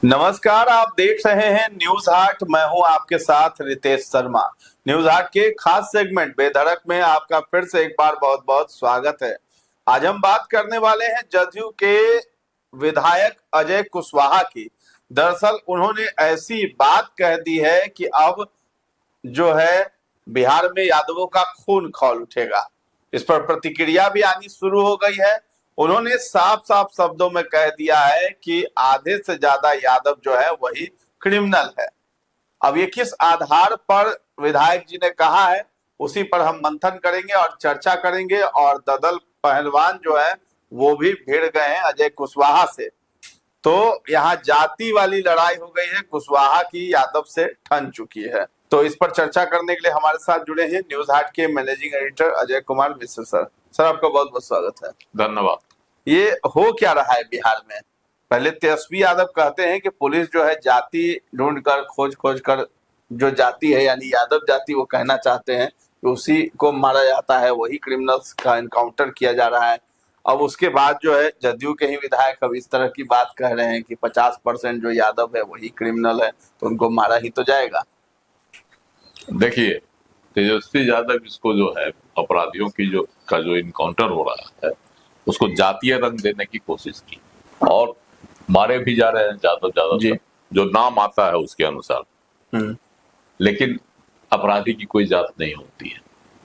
नमस्कार, आप देख रहे हैं न्यूज हाट। मैं हूं आपके साथ रितेश शर्मा। न्यूज हाट के खास सेगमेंट बेधड़क में आपका फिर से एक बार बहुत बहुत स्वागत है। आज हम बात करने वाले हैं जदयू के विधायक अजय कुशवाहा की। दरअसल उन्होंने ऐसी बात कह दी है कि अब जो है बिहार में यादवों का खून खौल उठेगा। इस पर प्रतिक्रिया भी आनी शुरू हो गई है। उन्होंने साफ साफ शब्दों में कह दिया है कि आधे से ज्यादा यादव जो है वही क्रिमिनल है। अब ये किस आधार पर विधायक जी ने कहा है, उसी पर हम मंथन करेंगे और चर्चा करेंगे। और ददल पहलवान जो है वो भी भिड़ गए हैं अजय कुशवाहा से। तो यहाँ जाति वाली लड़ाई हो गई है, कुशवाहा की यादव से ठन चुकी है। तो इस पर चर्चा करने के लिए हमारे साथ जुड़े हैं न्यूज हाट के managing editor Ajay Kumar Mishra sir. Sir, आपका बहुत बहुत स्वागत है। धन्यवाद। ये हो क्या रहा है बिहार में? पहले तेजस्वी यादव कहते हैं कि पुलिस जो है जाति ढूंढ कर खोज खोज कर जो जाति है यानी यादव जाति वो कहना चाहते हैं कि उसी को मारा जाता है, वही क्रिमिनल्स का एनकाउंटर किया जा रहा है। अब उसके बाद जो है जदयू के ही विधायक अब इस तरह की बात कह रहे हैं कि 50% जो यादव है वही क्रिमिनल है, तो उनको मारा ही तो जाएगा। देखिए, तेजस्वी यादव इसको जो है अपराधियों की जो इनकाउंटर हो रहा है उसको जातीय रंग देने की कोशिश की और मारे भी जा रहे हैं ज्यादा जो नाम आता है उसके अनुसार। लेकिन अपराधी की कोई जात नहीं होती है,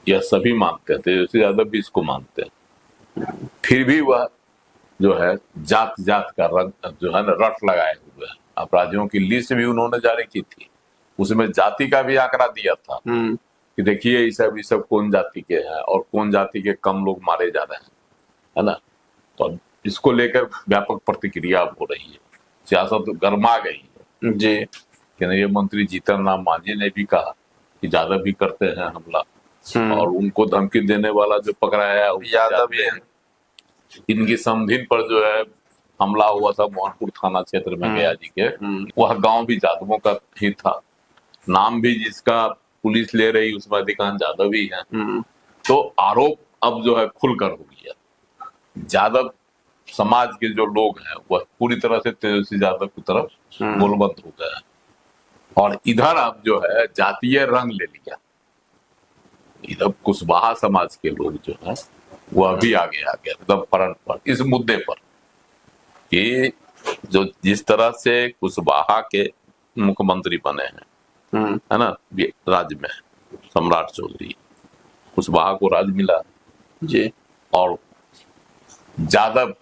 यह सभी मानते हैं। तेजस्वी यादव भी इसको मानते हैं। फिर भी वह जो है जात जात का रंग जो है ना रट लगाए हुए है। अपराधियों की लिस्ट भी उन्होंने जारी की थी, उसमें जाति का भी आंकड़ा दिया था कि देखिए ये सब कौन जाति के हैं और कौन जाति के कम लोग मारे जा रहे हैं, है ना। तो इसको लेकर व्यापक प्रतिक्रिया हो रही है, सियासत गर्मा गई है जी। केंद्रीय मंत्री जीतन राम मांझी ने भी कहा कि यादव भी करते हैं हमला और उनको धमकी देने वाला जो पकड़ाया है यादव भी है। इनकी समधिन पर जो है हमला हुआ था मोहनपुर थाना क्षेत्र में गया जी के, वह गांव भी यादवों का ही था। नाम भी जिसका पुलिस ले रही उसमें अधिकांश यादव ही है। तो आरोप अब जो है खुलकर हो गया। यादव समाज के जो लोग हैं वह पूरी तरह से तेजस्वी यादव की तरफ गोलबंद हो गए हैं और इधर अब जो है जातीय रंग ले लिया। इधर कुशवाहा समाज के लोग जो है वह भी आगे आ गया एकदम फ्रंट पर इस मुद्दे पर कि जो जिस तरह से कुशवाहा के मुख्यमंत्री बने हैं, है ना, राज्य में सम्राट चौधरी, कुशवाहा को राज मिला जी और यादव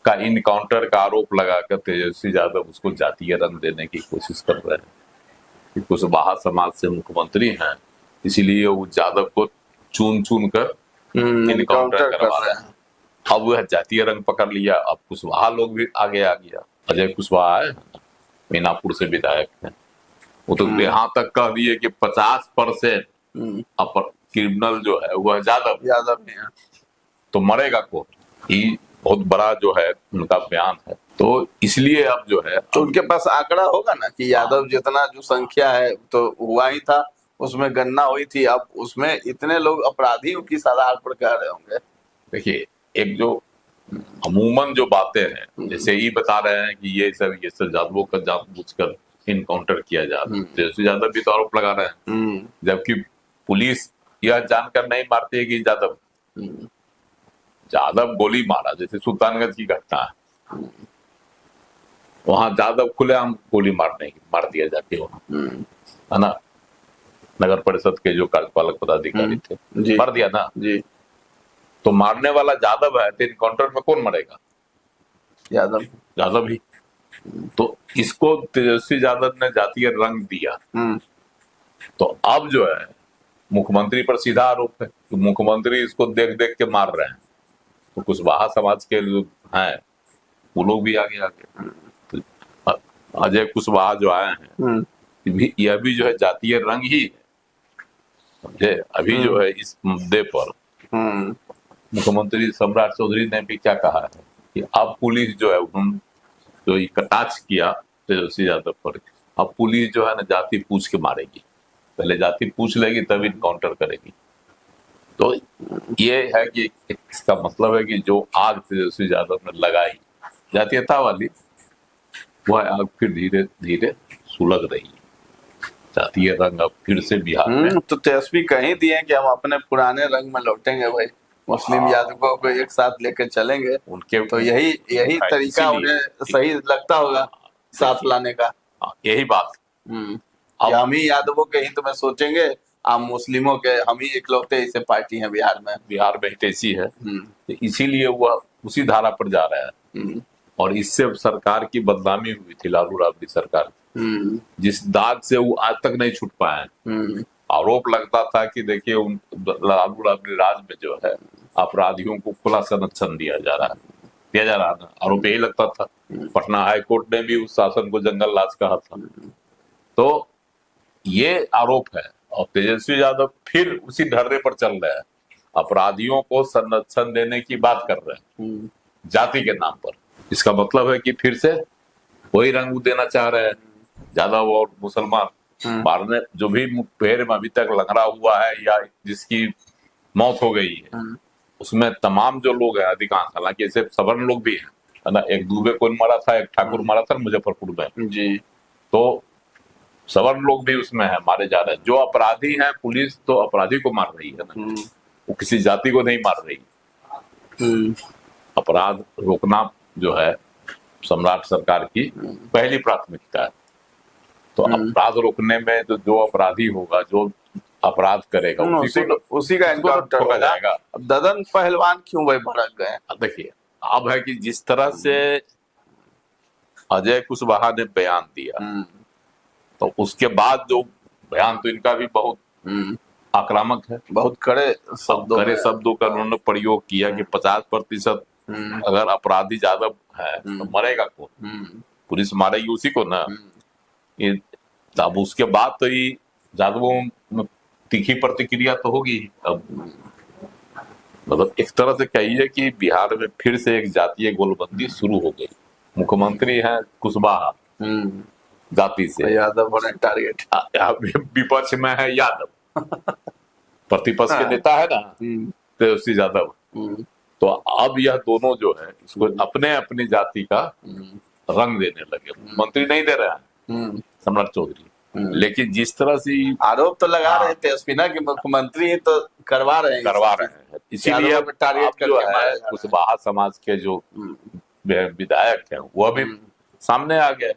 का इनकाउंटर का आरोप लगाकर तेजस्वी यादव उसको जातीय रंग देने की कोशिश कर रहे हैं कि कुशवाहा समाज से मुख्यमंत्री हैं, इसीलिए वो यादव को चुन चुन कर इनकाउंटर करवा रहे हैं। अब वह जातीय रंग पकड़ लिया। अब कुशवाहा लोग भी आगे आ गया। अजय कुशवाहा है मीनापुर से विधायक है, वो तो यहाँ तक कह दिए कि 50% क्रिमिनल जो है वह यादव में है, तो मरेगा कौन। ये बहुत बड़ा जो है उनका बयान है। तो इसलिए अब जो है तो उनके पास आंकड़ा होगा ना कि यादव जितना जो संख्या है तो हुआ ही था, उसमें गणना हुई थी। अब उसमें इतने लोग अपराधियों की आधार पर कह रहे होंगे। देखिए, एक जो अमूमन जो बातें हैं, जैसे ही बता रहे हैं कि ये सब यादवों का जानबूझकर इनकाउंटर किया जा रहा है, तेजस्वी यादव भी तो आरोप लगा रहे हैं, जबकि पुलिस यह जानकर नहीं मारती है कि यादव गोली मारा। जैसे सुल्तानगंज की घटना है, वहां यादव खुलेआम गोली मार दिया जाके वहां, है ना। नगर परिषद के जो कार्यपालक पदाधिकारी थे मार दिया ना जी। तो मारने वाला यादव है तो इनकाउंटर में कौन मरेगा? यादव ही। तो इसको तेजस्वी यादव ने जातीय रंग दिया। तो अब जो है मुख्यमंत्री पर सीधा आरोप है कि मुख्यमंत्री इसको देख देख के मार रहे हैं। तो कुशवाहा समाज के जो हैं वो लोग भी आगे आ गए। अजय कुशवाहा जो आए हैं यह भी जो है जातीय रंग ही है, समझे। अभी जो है इस मुद्दे पर मुख्यमंत्री सम्राट चौधरी ने भी क्या कहा है कि अब पुलिस जो है जो कटाक्ष किया तेजस्वी यादव पर, अब पुलिस जो है ना जाति पूछ के मारेगी। पहले जाति पूछ लेगी तब इनकाउंटर करेगी। तो ये है कि इसका मतलब है कि जो आग तेजस्वी यादव ने लगाई जातीयता वाली, वह आग फिर धीरे धीरे सुलग रही है। जातीय रंग अब फिर से बिहार में तो तेजस्वी कहीं दिए कि हम अपने पुराने रंग में लौटेंगे भाई, मुस्लिम यादवों को एक साथ लेकर चलेंगे। उनके तो यही तरीका इसीलिए उन्हें सही लगता होगा साथ लाने का। यही बात। कि हम ही यादवों के हित में सोचेंगे, आप मुस्लिमों के, हम ही इकलौते ऐसे पार्टी हैं बिहार में। हितैषी है, तो इसीलिए वह उसी धारा पर जा रहा है। और इससे सरकार की बदनामी हुई थी, लालू राबड़ी सरकार की, जिस दाग से वो आज तक नहीं छूट पाए। आरोप लगता था कि देखिए उन लालू राबड़ी राज में जो है अपराधियों को खुला संरक्षण दिया जा रहा है, आरोप यही लगता था। पटना हाई कोर्ट ने भी उस शासन को जंगल राज कहा था। तो ये आरोप है, और तेजस्वी यादव फिर उसी ढर्रे पर चल रहे हैं, अपराधियों को संरक्षण देने की बात कर रहे हैं जाति के नाम पर। इसका मतलब है कि फिर से वही रंग देना चाह रहे हैं। यादव और मुसलमान मारने, जो भी मुठभेड़ में अभी तक लंगड़ा हुआ है या जिसकी मौत हो गई है, उसमें तमाम जो लोग हैं, अधिकांश, हालांकि ऐसे सवर्ण लोग भी हैं, है ना। एक दुबे को मारा था, एक ठाकुर मारा था मुजफ्फरपुर में जी। तो सवर्ण लोग भी उसमें है, मारे जा रहे हैं। जो अपराधी हैं, पुलिस तो अपराधी को मार रही है ना, वो किसी जाति को नहीं मार रही। अपराध रोकना जो है सम्राट सरकार की पहली प्राथमिकता है। तो अपराध रोकने में जो अपराधी होगा, जो अपराध करेगा, उसी का एनकाउंटर हो जाएगा। अब ददन पहलवान क्यों भाई भड़क गए? देखिए, अब है कि जिस तरह से अजय कुशवाहा ने बयान दिया, तो उसके बाद जो बयान, तो इनका भी बहुत आक्रामक है, बहुत कड़े शब्दों का उन्होंने प्रयोग किया कि 50% अगर अपराधी यादव है तो मरेगा कौन? पुलिस मारेगी उसी को ना। अब उसके बाद तो ये यादवों में तीखी प्रतिक्रिया तो होगी। अब मतलब एक तरह से कहिए कि बिहार में फिर से एक जातीय गोलबंदी शुरू हो गई। मुख्यमंत्री हैं कुशवाहा, जाति से यादव बने टारगेट, विपक्ष में है यादव, प्रतिपक्ष के नेता है ना तेजस्वी यादव। तो अब यह दोनों जो है इसको अपने अपनी जाति का रंग देने लगे। मंत्री नहीं दे रहे हैं सम्राट चौधरी, लेकिन जिस तरह से आरोप तो लगा रहे थे स्पिना कि मुख्यमंत्री तो करवा रहे हैं। इसीलिए अब टारगेट जो है कुशवाहा समाज के जो विधायक हैं वह भी सामने आ गए।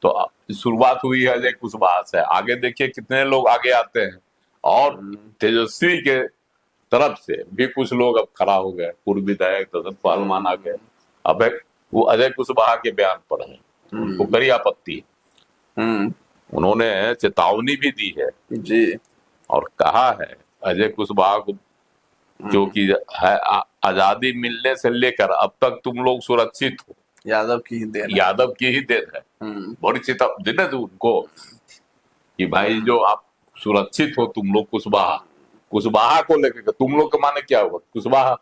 तो शुरुआत हुई है अजय कुशवाहा से, आगे देखिए कितने लोग आगे आते हैं। और तेजस्वी के तरफ से भी कुछ लोग अब खड़ा हो गए, पूर्व विधायक ददन पहलवान आ गए। अब वो अजय कुशवाहा के बयान पर है, उनको कड़ी आपत्ति। उन्होंने चेतावनी भी दी है जी, और कहा है अजय कुशवाहा को, जो कि है आजादी मिलने से लेकर अब तक तुम लोग सुरक्षित हो, यादव की ही देन है। बड़ी चेतावनी देना तो उनको कि भाई जो आप सुरक्षित हो तुम लोग, कुशवाहा को लेकर, तुम लोग के माने क्या होगा? कुशवाहा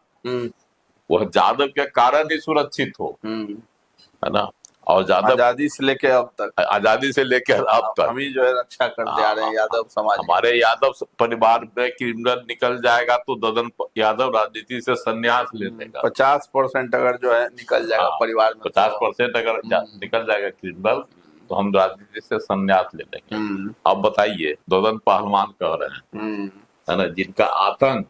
वह यादव के कारण ही सुरक्षित हो, है ना। और आजादी से लेकर अब तक हम ही जो है रक्षा करते आ रहे हैं यादव समाज। हमारे यादव परिवार में क्रिमिनल निकल जाएगा तो ददन यादव राजनीति से संन्यास ले लेगा। 50% अगर जो है निकल जाएगा परिवार में, 50% अगर निकल जाएगा क्रिमिनल तो हम राजनीति से संन्यास ले लेंगे। अब बताइए, ददन पहलवान कह रहे हैं, है ना, जिनका आतंक।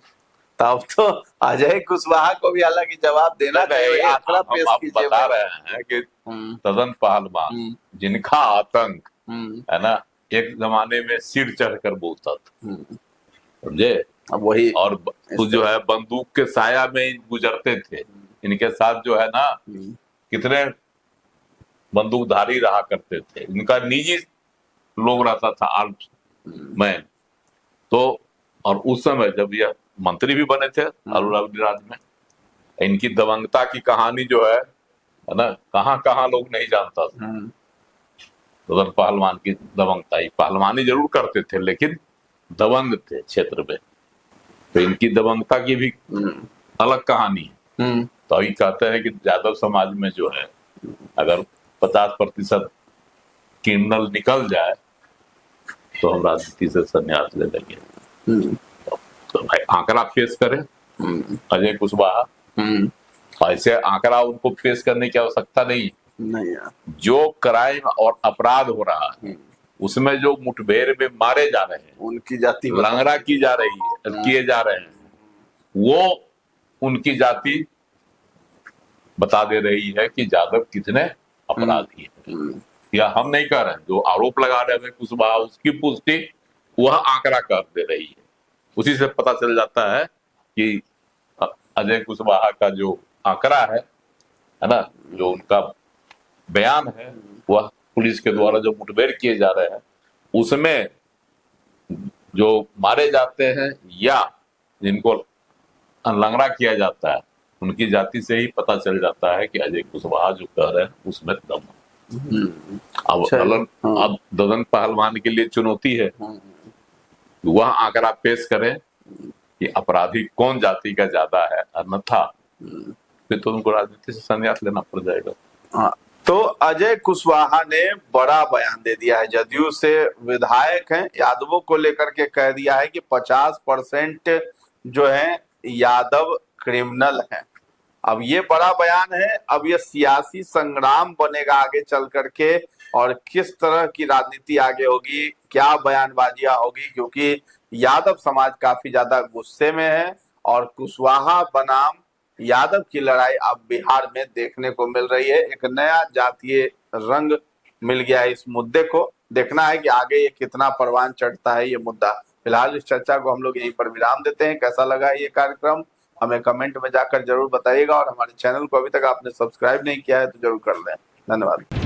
तब तो अजय कुशवाहा को भी हालांकि जवाब देना चाहिए। आंकड़ा पेश कीजिए। बता रहे हैं कि ददन पहलवान जिनका आतंक, है ना, एक जमाने में सिर चढ़कर बोलता था, समझे। अब वही, और जो है बंदूक के साया में गुजरते थे। इनके साथ जो है ना कितने बंदूकधारी रहा करते थे, इनका निजी लोग रहता था आर्म्स में। तो और उस समय जब यह मंत्री भी बने थे लालू राबड़ी राज में, इनकी दबंगता की कहानी जो है ना, कहाँ लोग नहीं जानता था। ददन पहलवान की दबंगता, पहलवानी जरूर करते थे लेकिन दबंग थे क्षेत्र में। तो इनकी दबंगता की भी अलग कहानी है। तो अभी कहते हैं कि यादव समाज में जो है अगर 50% क्रिमिनल निकल जाए तो हम राजनीति से संन्यास ले लेंगे। तो भाई आंकड़ा पेश करें अजय कुशवाहा, ऐसे आंकड़ा उनको पेश करने की आवश्यकता नहीं। नहीं है। जो क्राइम और अपराध हो रहा है उसमें जो मुठभेड़ में मारे जा रहे हैं, उनकी जाति लंगड़ा की जा रही है, किए जा रहे हैं, वो उनकी जाति बता दे रही है कि यादव कितने अपराधी है। या हम नहीं कर रहे हैं, जो आरोप लगा रहे हैं कुशवाहा, उसकी पुष्टि वह आंकड़ा कर दे रही है। उसी से पता चल जाता है कि अजय कुशवाहा का जो आंकड़ा है ना, जो उनका बयान है, वह पुलिस के द्वारा जो मुठभेड़ किए जा रहे हैं उसमें जो मारे जाते हैं या जिनको लंगड़ा किया जाता है, उनकी जाति से ही पता चल जाता है कि अजय कुशवाहा जो कह रहे हैं उसमें दम है। अब ददन पहलवान के लिए चुनौती है, वह आंकड़ा पेश करें कि अपराधी कौन जाति का ज्यादा है, अन्यथा फिर तो उनको राजनीति से संन्यास लेना पड़ जाएगा। तो अजय कुशवाहा ने बड़ा बयान दे दिया है। जदयू से विधायक हैं, यादवों को लेकर के कह दिया है कि 50% जो है यादव क्रिमिनल हैं। अब ये बड़ा बयान है। अब ये सियासी संग्राम बनेगा आगे चल करके, और किस तरह की राजनीति आगे होगी, क्या बयानबाजियां होगी, क्योंकि यादव समाज काफी ज्यादा गुस्से में है और कुशवाहा बनाम यादव की लड़ाई अब बिहार में देखने को मिल रही है। एक नया जातीय रंग मिल गया है इस मुद्दे को। देखना है कि आगे ये कितना परवान चढ़ता है ये मुद्दा। फिलहाल इस चर्चा को हम लोग यहीं पर विराम देते हैं। कैसा लगा ये कार्यक्रम हमें कमेंट में जाकर जरूर बताइएगा, और हमारे चैनल को अभी तक आपने सब्सक्राइब नहीं किया है तो जरूर कर लें। धन्यवाद।